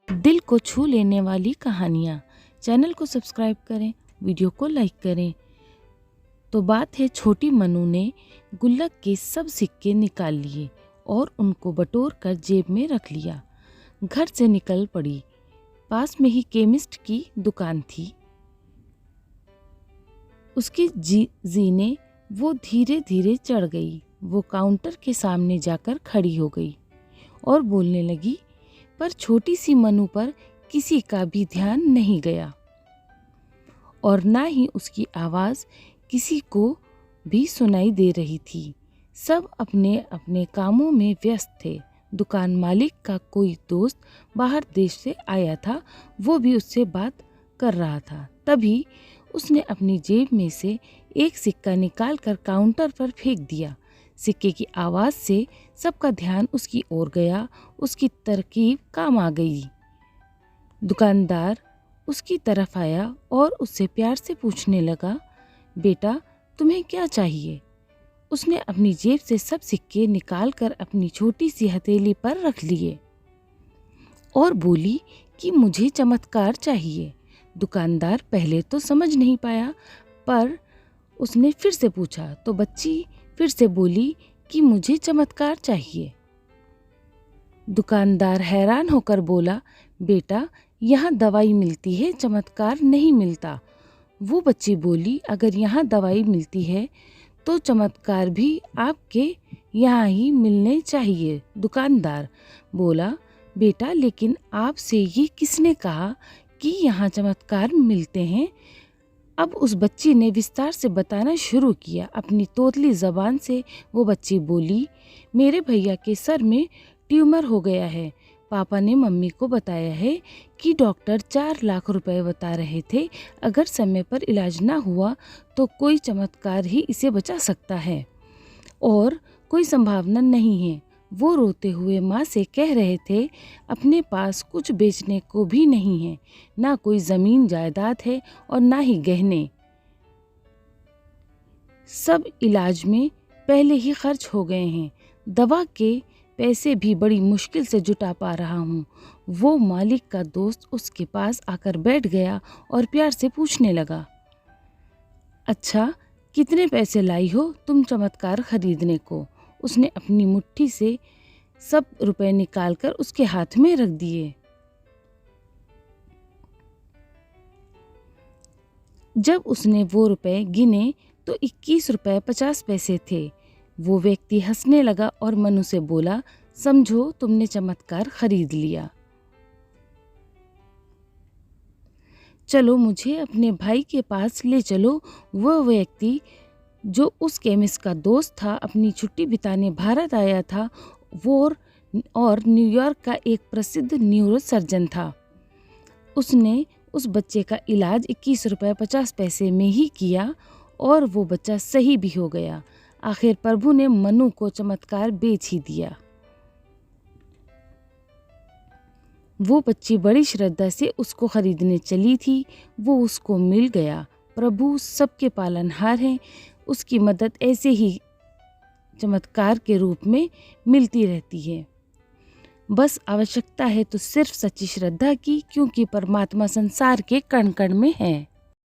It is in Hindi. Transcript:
दिल को छू लेने वाली कहानियाँ। चैनल को सब्सक्राइब करें, वीडियो को लाइक करें। तो बात है, छोटी मनु ने गुल्लक के सब सिक्के निकाल लिए और उनको बटोर कर जेब में रख लिया। घर से निकल पड़ी। पास में ही केमिस्ट की दुकान थी। उसकी जीने वो धीरे धीरे चढ़ गई। वो काउंटर के सामने जाकर खड़ी हो गई और बोलने लगी, पर छोटी सी मनु पर किसी का भी ध्यान नहीं गया और ना ही उसकी आवाज़ किसी को भी सुनाई दे रही थी। सब अपने अपने कामों में व्यस्त थे। दुकान मालिक का कोई दोस्त बाहर देश से आया था, वो भी उससे बात कर रहा था। तभी उसने अपनी जेब में से एक सिक्का निकालकर काउंटर पर फेंक दिया। सिक्के की आवाज़ से सबका ध्यान उसकी ओर गया। उसकी तरकीब काम आ गई। दुकानदार उसकी तरफ आया और उससे प्यार से पूछने लगा, बेटा तुम्हें क्या चाहिए? उसने अपनी जेब से सब सिक्के निकालकर अपनी छोटी सी हथेली पर रख लिए और बोली कि मुझे चमत्कार चाहिए। दुकानदार पहले तो समझ नहीं पाया, पर उसने फिर से पूछा तो बच्ची फिर से बोली कि मुझे चमत्कार चाहिए। दुकानदार हैरान होकर बोला, बेटा यहाँ दवाई मिलती है, चमत्कार नहीं मिलता। वो बच्ची बोली, अगर यहाँ दवाई मिलती है तो चमत्कार भी आपके यहाँ ही मिलने चाहिए। दुकानदार बोला, बेटा लेकिन आपसे ये किसने कहा कि यहाँ चमत्कार मिलते हैं? अब उस बच्ची ने विस्तार से बताना शुरू किया। अपनी तोतली ज़बान से वो बच्ची बोली, मेरे भैया के सर में ट्यूमर हो गया है। पापा ने मम्मी को बताया है कि डॉक्टर 4 लाख रुपए बता रहे थे। अगर समय पर इलाज ना हुआ तो कोई चमत्कार ही इसे बचा सकता है और कोई संभावना नहीं है। वो रोते हुए माँ से कह रहे थे, अपने पास कुछ बेचने को भी नहीं है, ना कोई ज़मीन जायदाद है और ना ही गहने। सब इलाज में पहले ही खर्च हो गए हैं। दवा के पैसे भी बड़ी मुश्किल से जुटा पा रहा हूँ। वो मालिक का दोस्त उसके पास आकर बैठ गया और प्यार से पूछने लगा, अच्छा कितने पैसे लाई हो तुम चमत्कार खरीदने को? उसने अपनी मुट्ठी से सब रुपए निकालकर उसके हाथ में रख दिए। जब उसने वो रुपए गिने तो 21 रुपए 50 पैसे थे। वो व्यक्ति हंसने लगा और मनु से बोला, समझो तुमने चमत्कार खरीद लिया। चलो मुझे अपने भाई के पास ले चलो। वह व्यक्ति जो उस केमिस्ट का दोस्त था, अपनी छुट्टी बिताने भारत आया था और न्यूयॉर्क का एक प्रसिद्ध न्यूरो सर्जन था। उसने उस बच्चे का इलाज 21 रुपए 50 पैसे में ही किया और वो बच्चा सही भी हो गया। आखिर प्रभु ने मनु को चमत्कार बेच ही दिया। वो बच्ची बड़ी श्रद्धा से उसको खरीदने चली थी। वो उसको मिल गया। प्रभु सबके पालनहार हैं। उसकी मदद ऐसे ही चमत्कार के रूप में मिलती रहती है। बस आवश्यकता है तो सिर्फ सच्ची श्रद्धा की, क्योंकि परमात्मा संसार के कण कण में है।